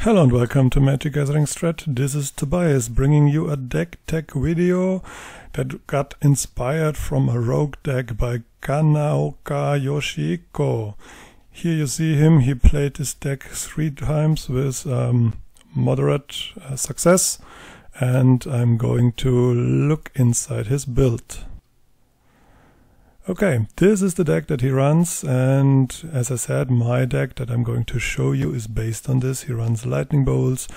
Hello and welcome to Magic Gathering Strat. This is Tobias bringing you a deck tech video that got inspired from a rogue deck by Kanaoka Yoshiko. Here you see him. He played this deck 3 times with moderate success, and I'm going to look inside his build. Okay, this is the deck that he runs, and as I said, my deck that I'm going to show you is based on this. He runs Lightning Bolts,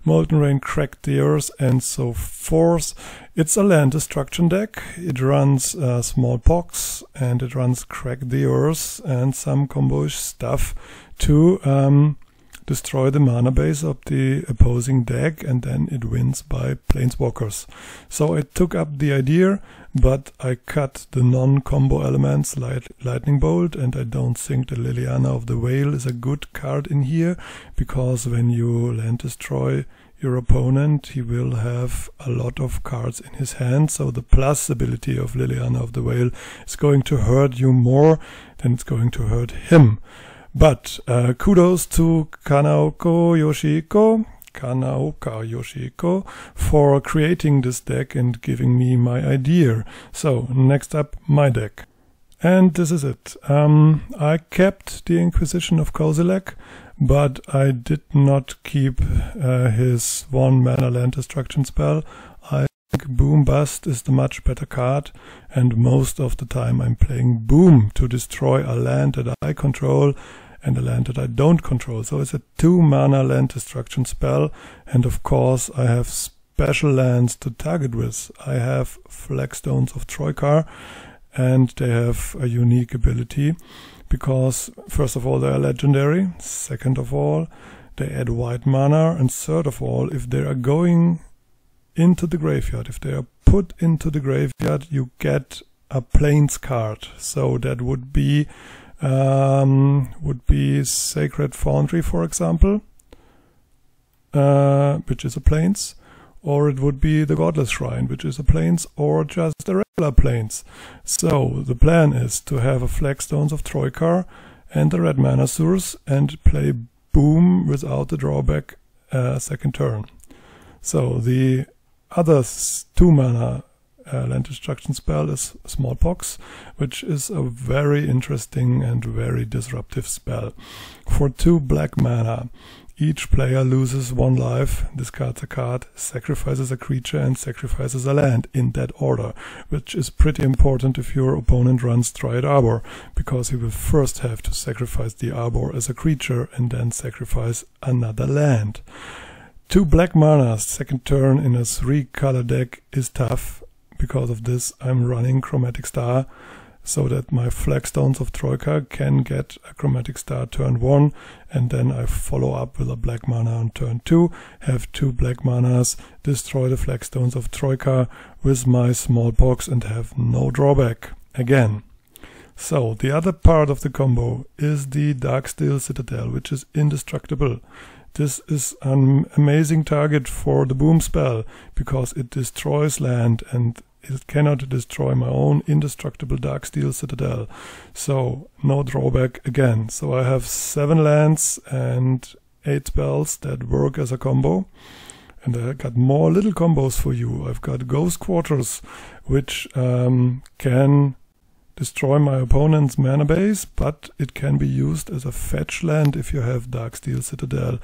Molten Rain, Cracked the Earth, and so forth. It's a land destruction deck. It runs Smallpox, and it runs Cracked the Earth, and some combo-ish stuff to destroy the mana base of the opposing deck, and then it wins by planeswalkers. So I took up the idea, but I cut the non-combo elements like Lightning Bolt, and I don't think the Liliana of the Whale is a good card in here, because when you land destroy your opponent, he will have a lot of cards in his hand, so the plus ability of Liliana of the Whale is going to hurt you more than it's going to hurt him. But kudos to Kanaoka Yoshiko for creating this deck and giving me my idea. So next up, my deck. And this is it. I kept the Inquisition of Kozilek, but I did not keep his 1 mana land destruction spell. I think Boom Bust is the much better card, and most of the time I'm playing Boom to destroy a land that I control and a land that I don't control. So it's a 2 mana land destruction spell, and of course I have special lands to target with. I have Flagstones of Troikar, and they have a unique ability because first of all they are legendary, second of all they add white mana, and third of all, if they are going into the graveyard, if they are put into the graveyard, you get a Plains card. So that would be Sacred Foundry, for example, which is a Plains, or it would be the Godless Shrine, which is a Plains, or just a regular Plains. So the plan is to have a Flagstones of Troikar and a red mana source and play Boom without the drawback second turn. So the other 2 mana land destruction spell is Smallpox, which is a very interesting and very disruptive spell. For 2 black mana, each player loses 1 life, discards a card, sacrifices a creature, and sacrifices a land, in that order, which is pretty important if your opponent runs Dryad Arbor, because he will first have to sacrifice the Arbor as a creature and then sacrifice another land. 2 black mana second turn in a 3-color deck is tough. Because of this, I'm running Chromatic Star, so that my Flagstones of Troikar can get a Chromatic Star turn 1, and then I follow up with a black mana on turn 2, have 2 black manas, destroy the Flagstones of Troikar with my Smallpox, and have no drawback again. So the other part of the combo is the Darksteel Citadel, which is indestructible. This is an amazing target for the Boom spell, because it destroys land, and it cannot destroy my own indestructible Darksteel Citadel. So no drawback again. So I have 7 lands and 8 spells that work as a combo. And I got more little combos for you. I've got Ghost Quarters, which can destroy my opponent's mana base, but it can be used as a fetch land if you have Darksteel Citadel,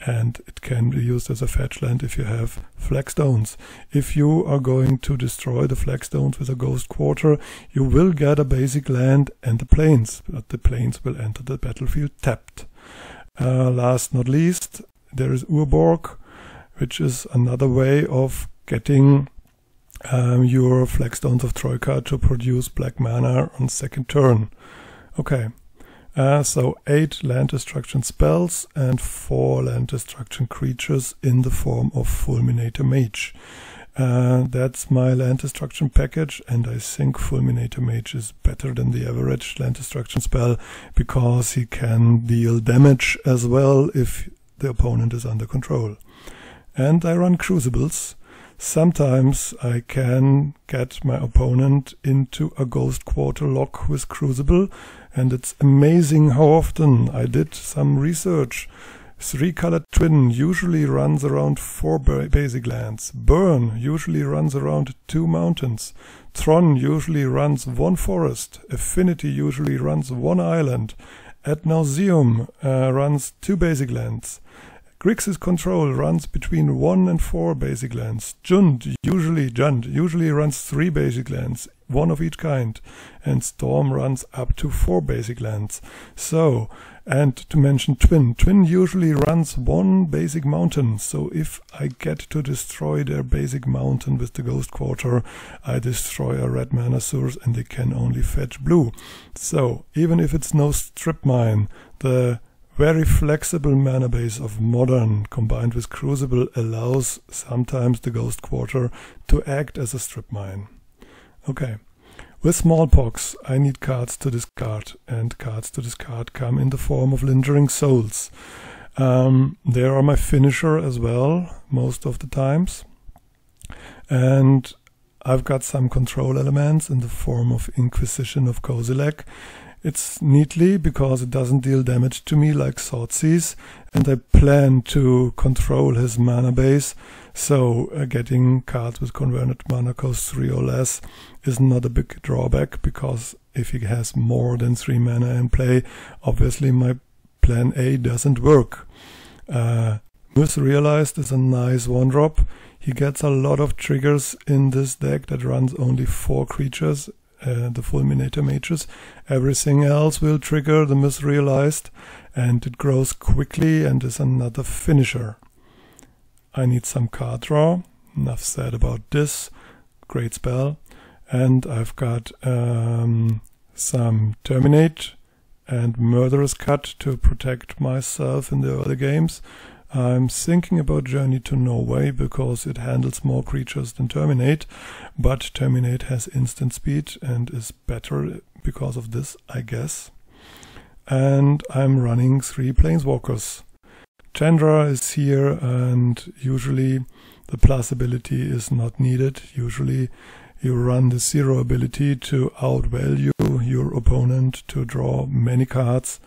and it can be used as a fetch land if you have Flagstones. If you are going to destroy the Flagstones with a Ghost Quarter, you will get a basic land and the Plains, but the Plains will enter the battlefield tapped. Last not least, there is Urborg, which is another way of getting your Flagstones of Troikar to produce black mana on second turn. Okay, so 8 land destruction spells and 4 land destruction creatures in the form of Fulminator Mage. That's my land destruction package, and I think Fulminator Mage is better than the average land destruction spell, because he can deal damage as well if the opponent is under control. And I run Crucibles. Sometimes I can get my opponent into a Ghost Quarter lock with Crucible, and it's amazing how often. I did some research 3-colored twin usually runs around 4 basic lands. Burn usually runs around 2 mountains. Tron usually runs 1 forest. Affinity usually runs 1 island. Ad nauseum runs 2 basic lands. Grixis Control runs between 1 and 4 basic lands. Jund usually runs 3 basic lands, 1 of each kind. And Storm runs up to 4 basic lands. So, and to mention Twin usually runs 1 basic mountain. So if I get to destroy their basic mountain with the Ghost Quarter, I destroy a red mana source and they can only fetch blue. So even if it's no strip mine, the very flexible mana base of Modern combined with Crucible allows sometimes the Ghost Quarter to act as a strip mine. Okay, with Smallpox I need cards to discard, and cards to discard come in the form of Lingering Souls. They are my finisher as well most of the times, and I've got some control elements in the form of Inquisition of Kozilek. It's neatly because it doesn't deal damage to me like Thoughtseize, and I plan to control his mana base, so getting cards with converted mana cost 3 or less is not a big drawback, because if he has more than 3 mana in play, obviously my plan A doesn't work. Misrealized is a nice 1-drop. He gets a lot of triggers in this deck that runs only 4 creatures. The Fulminator Mages. Everything else will trigger the Misrealized, and it grows quickly and is another finisher. I need some card draw. Enough said about this. Great spell. And I've got some Terminate and Murderous Cut to protect myself in the early games. I'm thinking about Journey to Norway because it handles more creatures than Terminate, but Terminate has instant speed and is better because of this, I guess. And I'm running 3 Planeswalkers. Chandra is here, and usually the plus ability is not needed. Usually you run the 0 ability to outvalue your opponent to draw many cards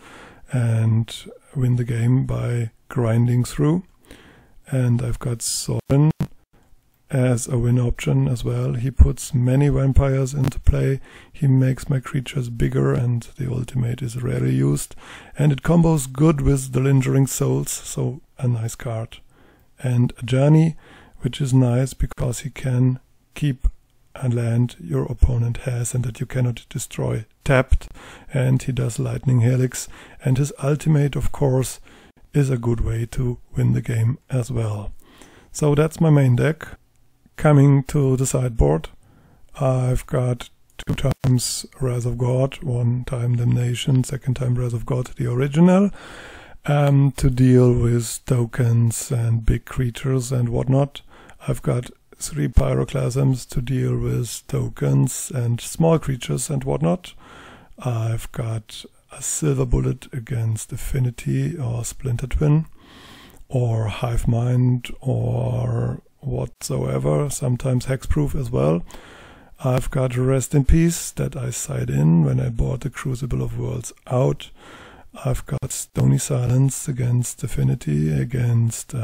and win the game by grinding through. And I've got Sorin as a win option as well. He puts many vampires into play, he makes my creatures bigger, and the ultimate is rarely used, and it combos good with the Lingering Souls, so a nice card. And a Journey, which is nice because he can keep a land your opponent has and that you cannot destroy tapped, and he does Lightning Helix, and his ultimate, of course, is a good way to win the game as well. So that's my main deck. Coming to the sideboard, I've got 2 times Wrath of God, 1 time Damnation, 2nd time Wrath of God, the original, to deal with tokens and big creatures and whatnot. I've got 3 Pyroclasms to deal with tokens and small creatures and whatnot. I've got a Silver Bullet against Affinity or Splinter Twin or Hive Mind or whatsoever, sometimes Hexproof as well. I've got Rest in Peace that I side in when I bought the Crucible of Worlds out. I've got Stony Silence against Affinity, against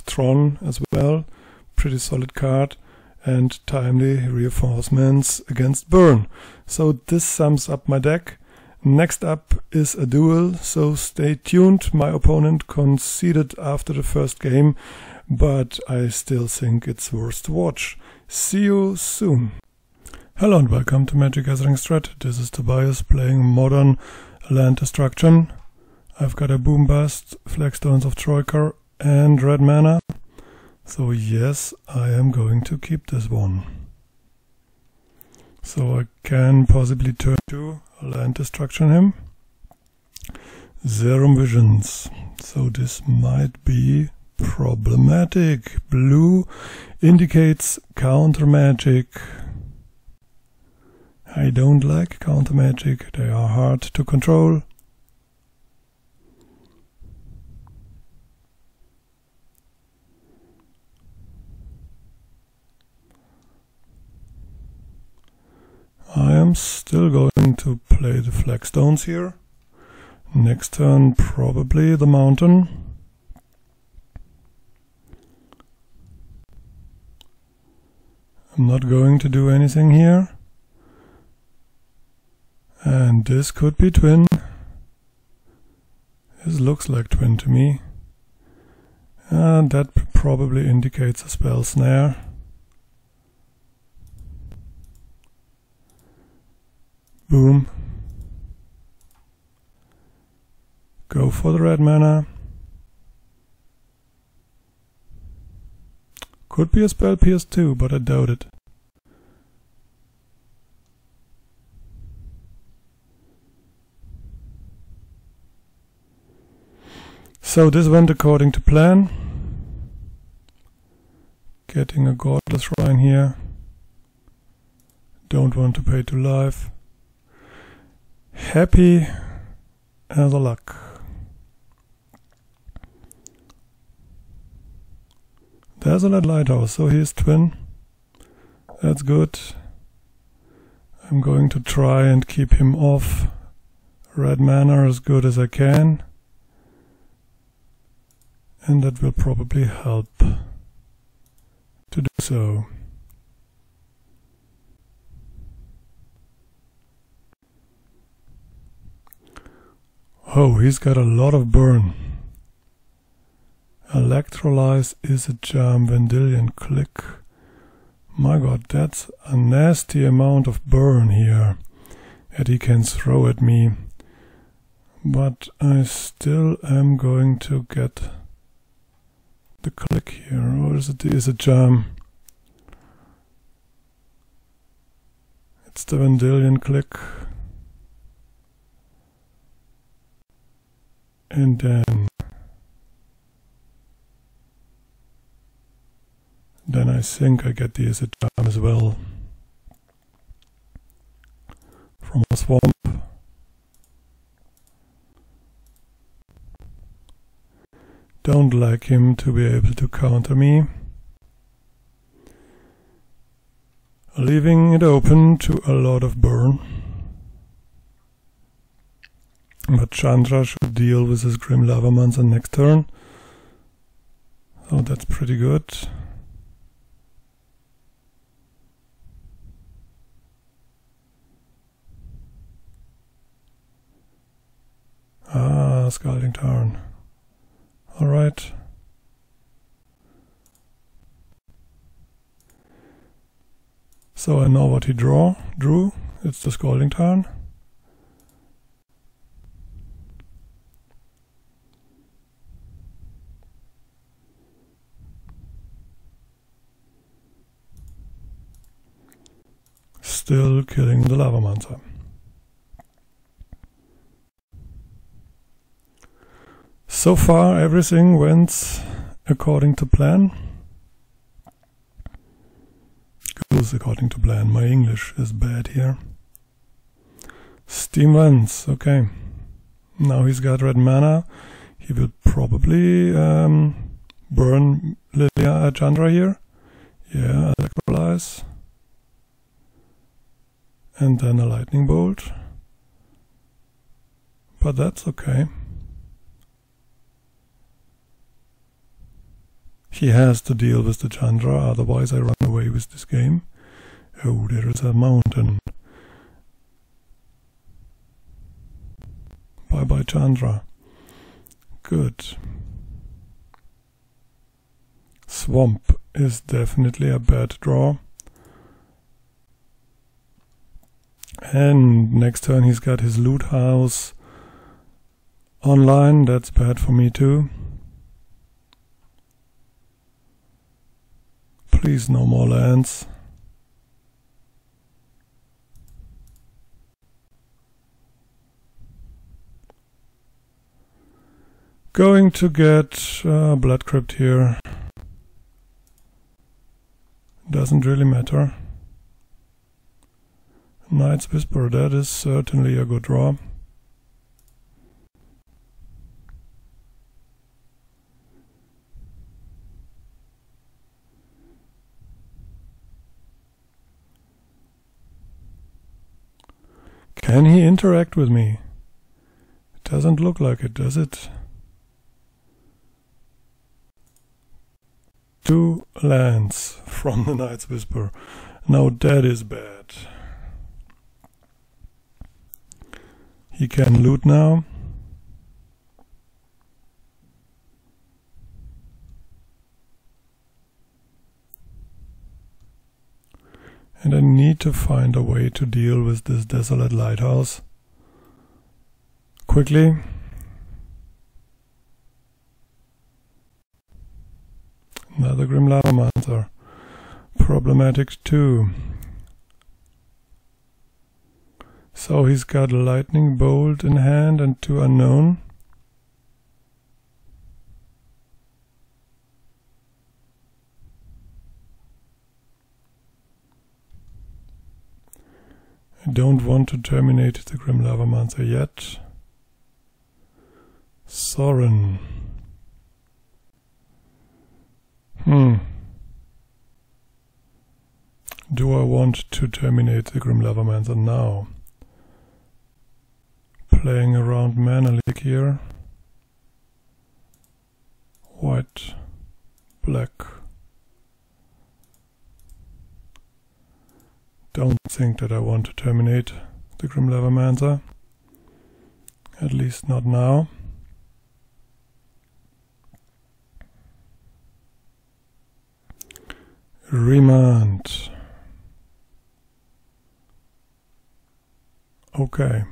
Tron as well, pretty solid card, and Timely Reinforcements against Burn. So this sums up my deck. Next up is a duel, so stay tuned. My opponent conceded after the first game, but I still think it's worth to watch. See you soon. Hello and welcome to Magic Gathering Strat. This is Tobias playing Modern Land Destruction. I've got a Boombast, Flagstones of Troika and red mana. So yes, I am going to keep this one. So I can possibly turn to Land Destruction him. Serum Visions. So this might be problematic. Blue indicates counter magic. I don't like counter magic. They are hard to control. I am still going to play the Flagstones here. Next turn, probably the mountain. I'm not going to do anything here. And this could be twin. This looks like twin to me. And that probably indicates a spell snare. Boom. Go for the red mana. Could be a spell pierce too, but I doubt it. So this went according to plan. Getting a Godless Shrine here. Don't want to pay 2 life. Happy as a luck. There's a lead lighthouse, so he's twin. That's good. I'm going to try and keep him off red mana as good as I can. And that will probably help to do so. Oh, he's got a lot of burn. Electrolyze is a charm, Vendilion Click. My god, that's a nasty amount of burn here that he can throw at me. But I still am going to get the click here. Or is it a charm? It's the Vendilion Click. And then I think I get the acid charm as well from a swamp. Don't like him to be able to counter me. Leaving it open to a lot of burn. But Chandra should deal with his Grim Lavamancer next turn. So that's pretty good. Ah, Scalding Tarn. Alright. So I know what he drew. It's the Scalding Tarn. Still killing the Lavamancer. So far everything went according to plan. Goes according to plan. My English is bad here. Steam Vents, okay. Now he's got red mana. He will probably burn Lilia Chandra here. Yeah, Electrolyze. And then a lightning bolt. But that's okay. He has to deal with the Chandra, otherwise I run away with this game. Oh, there is a mountain. Bye bye Chandra. Good. Swamp is definitely a bad draw. And next turn he's got his loot house online. That's bad for me too. Please no more lands. Going to get Blood Crypt here. Doesn't really matter. Knight's Whisper, that is certainly a good draw. Can he interact with me? Doesn't look like it, does it? 2 lands from the Night's Whisper. Now that is bad. He can loot now. And I need to find a way to deal with this desolate lighthouse quickly. Another Grim Lavamancer. Problematic too. So he's got a Lightning Bolt in hand and 2 unknown. I don't want to terminate the Grim Lavamancer yet. Sorin. Do I want to terminate the Grim Lavamancer now? Playing around Mana Leak here. White, black. Don't think that I want to terminate the Grim Lavamancer. At least not now. Remand. Okay.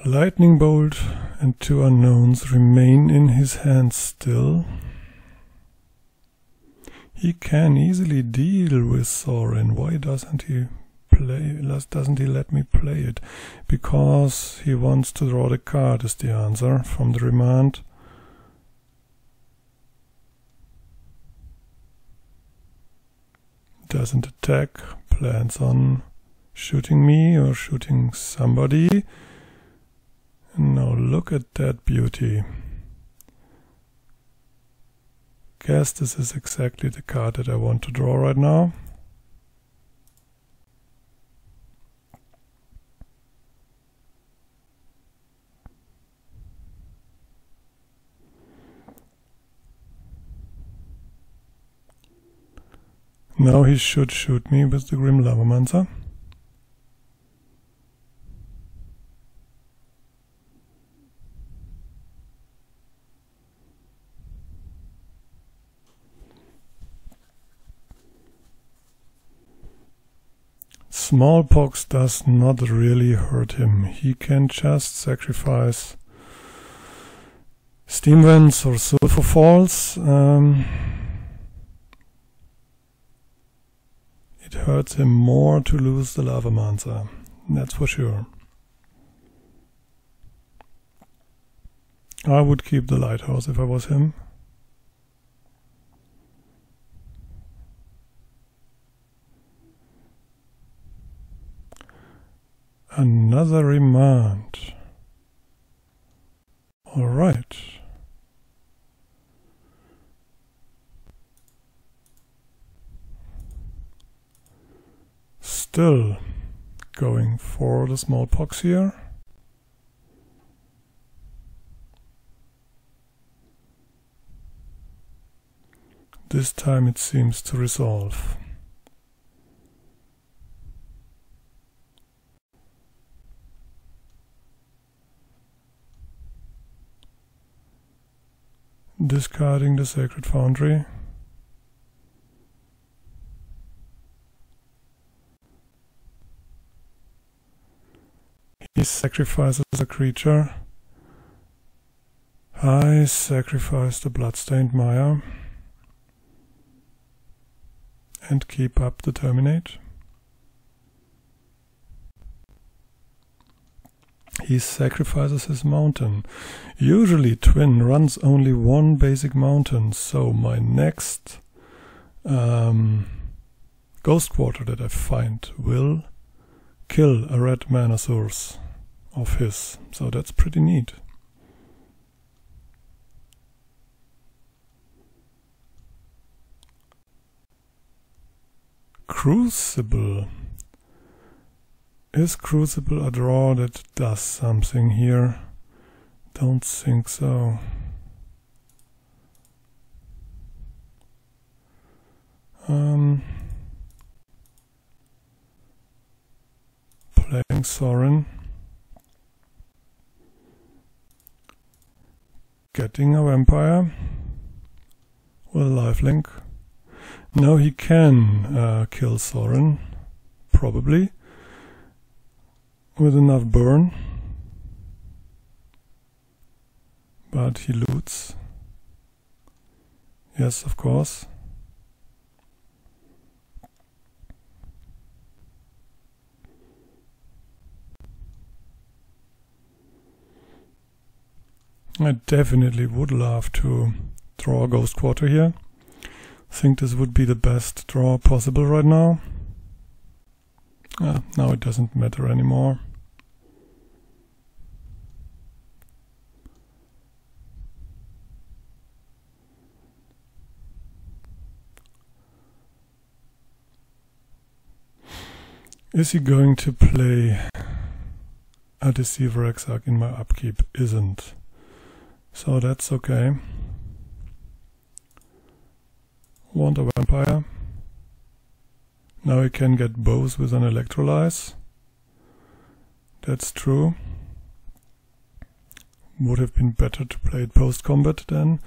Lightning Bolt and 2 unknowns remain in his hands still. He can easily deal with Sorin. Why doesn't he let me play it? Because he wants to draw the card is the answer from the remand. Doesn't attack, plans on shooting me or shooting somebody. Now look at that beauty. Guess this is exactly the card that I want to draw right now. Now he should shoot me with the Grim Lavamancer. Smallpox does not really hurt him. He can just sacrifice Steam Vents or Sulfur Falls. It hurts him more to lose the Lavamancer, that's for sure. I would keep the Lighthouse if I was him. Another remand. All right. Still going for the Smallpox here. This time it seems to resolve. Discarding the Sacred Foundry. He sacrifices a creature. I sacrifice the Bloodstained Mire and keep up the Terminate. He sacrifices his mountain. Usually Twin runs only one basic mountain, so my next Ghost Quarter that I find will kill a red mana source of his. So that's pretty neat. Crucible. Is Crucible a draw that does something here? Don't think so. Playing Sorin. Getting a vampire with a lifelink. Now he can kill Sorin, probably, with enough burn. But he loots. Yes, of course. I definitely would love to draw a Ghost Quarter here. I think this would be the best draw possible right now. Now it doesn't matter anymore. Is he going to play a Deceiver Exarch in my upkeep? Isn't. So that's okay. Want a vampire. Now he can get both with an Electrolyze. That's true. Would have been better to play it post-combat then.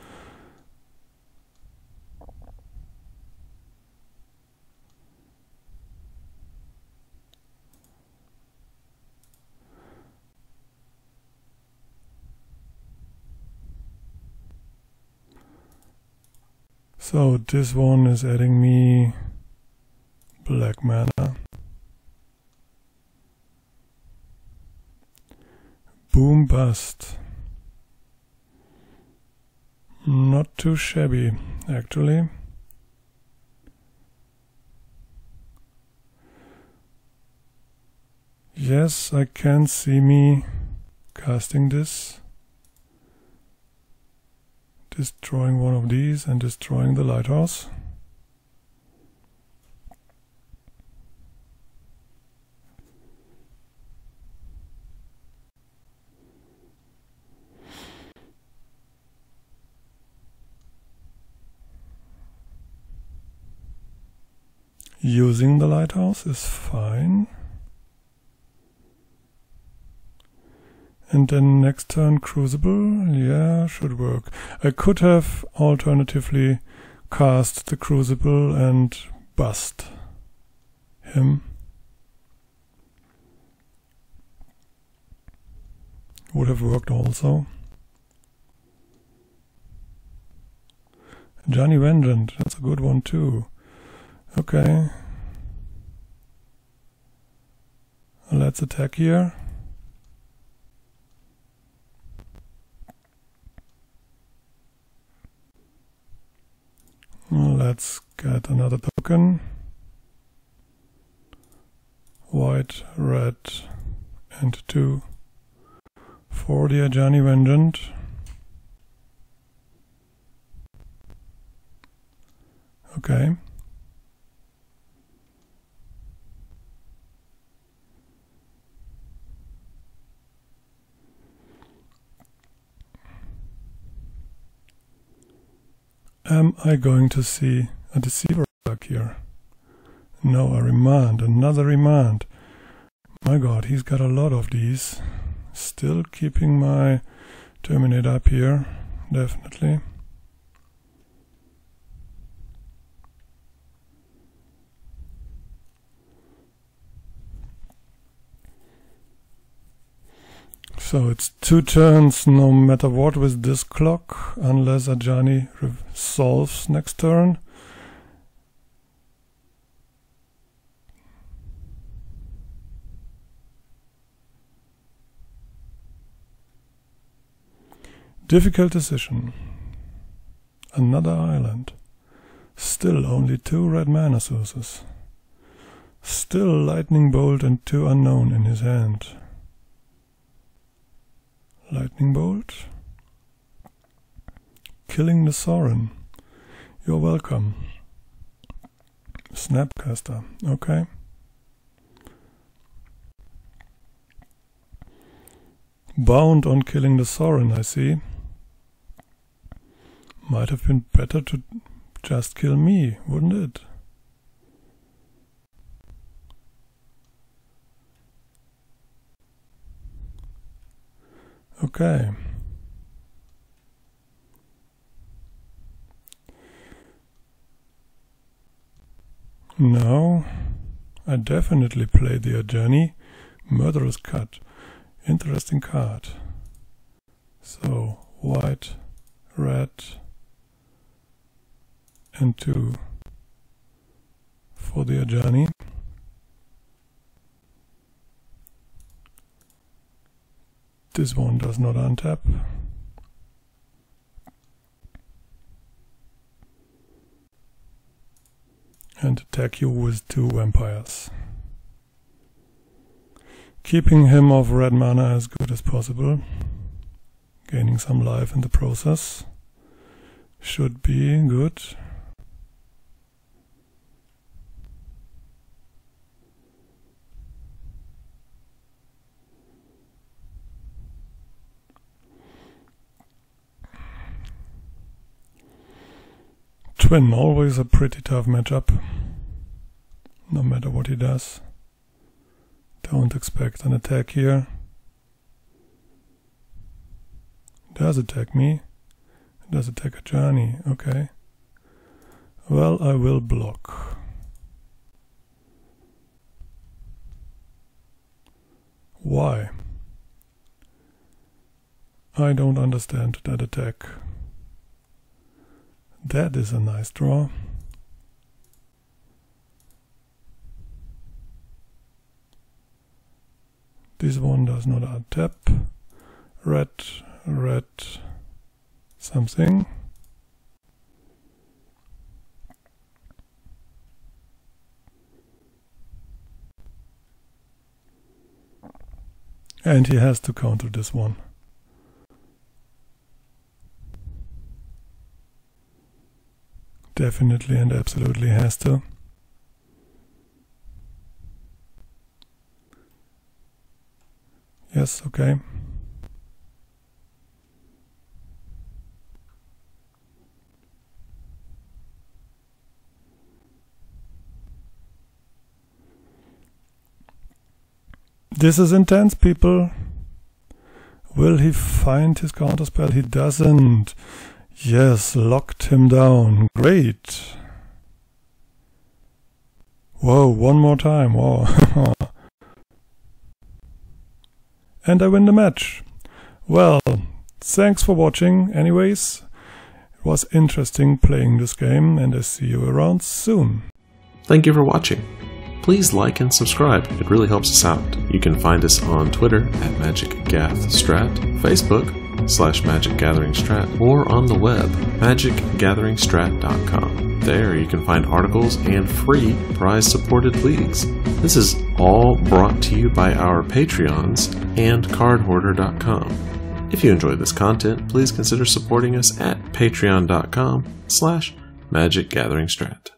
So this one is adding me black mana. Boom bust. Not too shabby, actually. Yes, I can see me casting this. Destroying one of these and destroying the lighthouse. Using the lighthouse is fine. And then next turn Crucible, yeah, should work. I could have alternatively cast the Crucible and bust him. Would have worked also. Johnny Vengeant, that's a good one too. Okay. Let's attack here. Let's get another token. White, red, and 2 for the Ajani Vengeant. Okay. Am I going to see a Deceiver Exarch here? No, a remand, another remand. My god, he's got a lot of these. Still keeping my Terminate up here, definitely. So it's 2 turns no matter what with this clock, unless Ajani resolves next turn. Difficult decision. Another island. Still only 2 red mana sources. Still Lightning Bolt and 2 unknown in his hand. Lightning Bolt. Killing the Sorin. You're welcome. Snapcaster, okay. Bound on killing the Sorin, I see. Might have been better to just kill me, wouldn't it? Okay. Now, I definitely play the journey. Murderous Cut. Interesting card. So, white, red, and 2 for the journey. This one does not untap. And attack you with 2 vampires. Keeping him of red mana as good as possible. Gaining some life in the process. Should be good. Twin, always a pretty tough matchup, no matter what he does. Don't expect an attack here. Does attack me. Does attack a journey, okay. Well, I will block. Why? I don't understand that attack. That is a nice draw. This one does not untap. Red, red, something. And he has to counter this one. Definitely and absolutely has to. Yes, okay. This is intense, people. Will he find his counterspell? He doesn't. Yes, locked him down. Great. Whoa, one more time. Whoa. And I win the match. Well, thanks for watching anyways. It was interesting playing this game, and I see you around soon. Thank you for watching. Please like and subscribe, it really helps us out. You can find us on Twitter at MagicGathStrat, Facebook /MagicGatheringStrat, or on the web, magicgatheringstrat.com. There you can find articles and free prize-supported leagues. This is all brought to you by our Patreons and cardhoarder.com. If you enjoyed this content, please consider supporting us at patreon.com/MagicGatheringStrat.